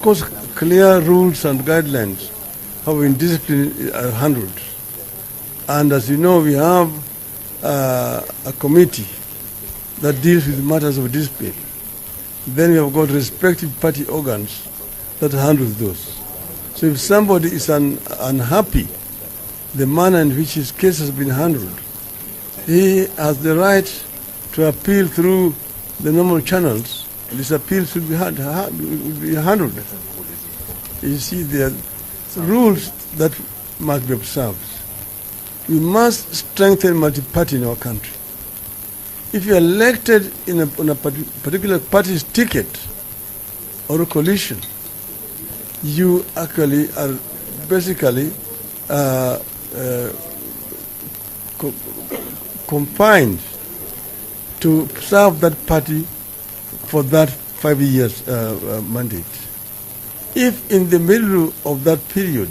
Of course, clear rules and guidelines how in discipline are handled. And as you know, we have a committee that deals with matters of discipline. Then we have got respective party organs that handle those. So if somebody is unhappy, the manner in which his case has been handled, he has the right to appeal through the normal channels. This appeal should be handled. You see, there are rules that must be observed. We must strengthen multi-party in our country. If you are elected on a particular party's ticket or a coalition, you actually are basically confined to serve that party for that 5 years mandate. If in the middle of that period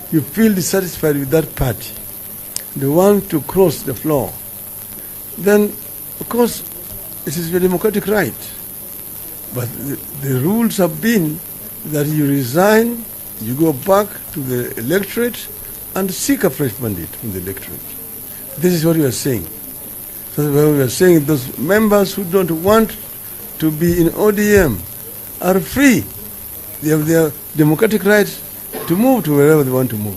you feel dissatisfied with that party, they want to cross the floor, then of course it is your democratic right. But the rules have been that you resign, you go back to the electorate and seek a fresh mandate from the electorate. This is what we are saying. So we are saying those members who don't want to be in ODM are free. They have their democratic right to move to wherever they want to move.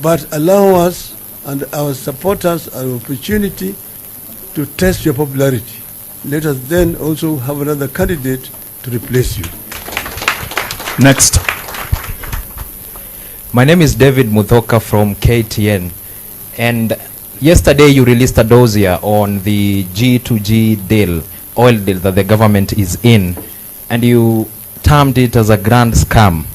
But allow us and our supporters an opportunity to test your popularity. Let us then also have another candidate to replace you. Next. My name is David Muthoka from KTN, and yesterday you released a dossier on the G2G deal, oil deal that the government is in, and you termed it as a grand scam.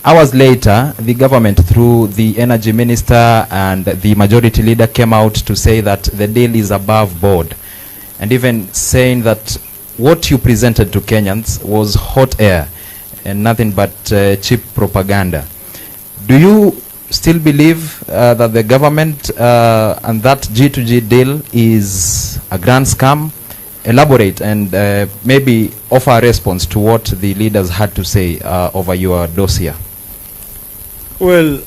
Hours later, the government, through the energy minister and the majority leader, came out to say that the deal is above board, and even saying that what you presented to Kenyans was hot air and nothing but cheap propaganda. Do you still believe that the government and that G2G deal is a grand scam? Elaborate and maybe offer a response to what the leaders had to say over your dossier. Well,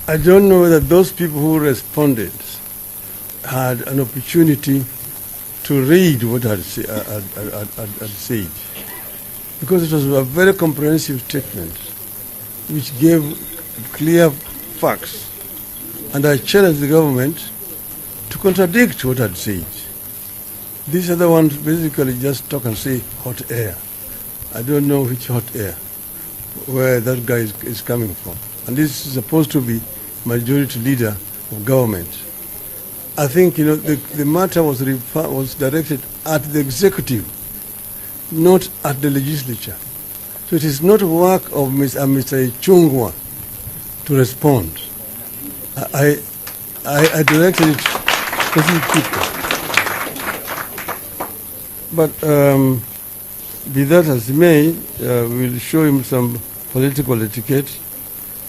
I don't know whether those people who responded had an opportunity to read what I had said, because it was a very comprehensive statement which gave clear facts, and I challenged the government to contradict what I'd said. These other ones basically just talk and say hot air. I don't know which hot air, where that guy is coming from. And this is supposed to be majority leader of government. I think, the matter was directed at the executive, not at the legislature. So it is not work of Mr. Chungwa to respond. I directed it to people. But be that as it may, we'll show him some political etiquette.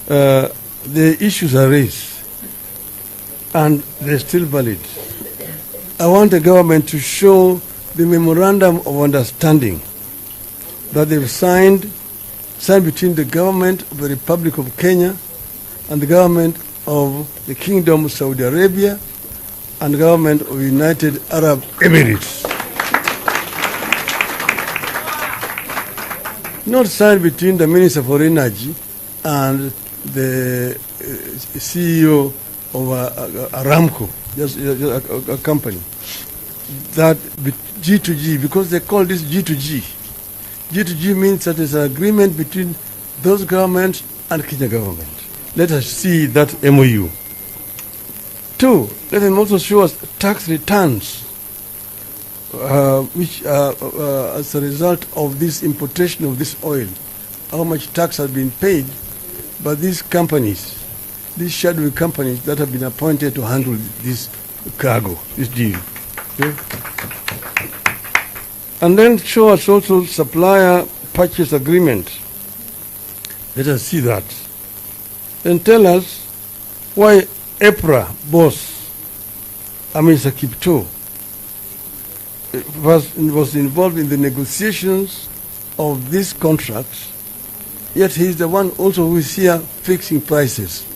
The issues are raised, and they're still valid. I want the government to show the memorandum of understanding that they've signed between the government of the Republic of Kenya and the government of the Kingdom of Saudi Arabia and the government of United Arab Emirates. Not signed between the Minister for Energy and the CEO of Aramco, just a company. That G2G, because they call this G2G. G2G means that it's an agreement between those governments and Kenya government. Let us see that MOU. 2, let them also show us tax returns, which as a result of this importation of this oil, how much tax has been paid by these companies, these shadowy companies that have been appointed to handle this cargo, this deal. Okay? And then show us also supplier purchase agreement. Let us see that. Then tell us why EPRA boss, Mr. Kipto, was involved in the negotiations of these contracts, yet he's the one also who is here fixing prices.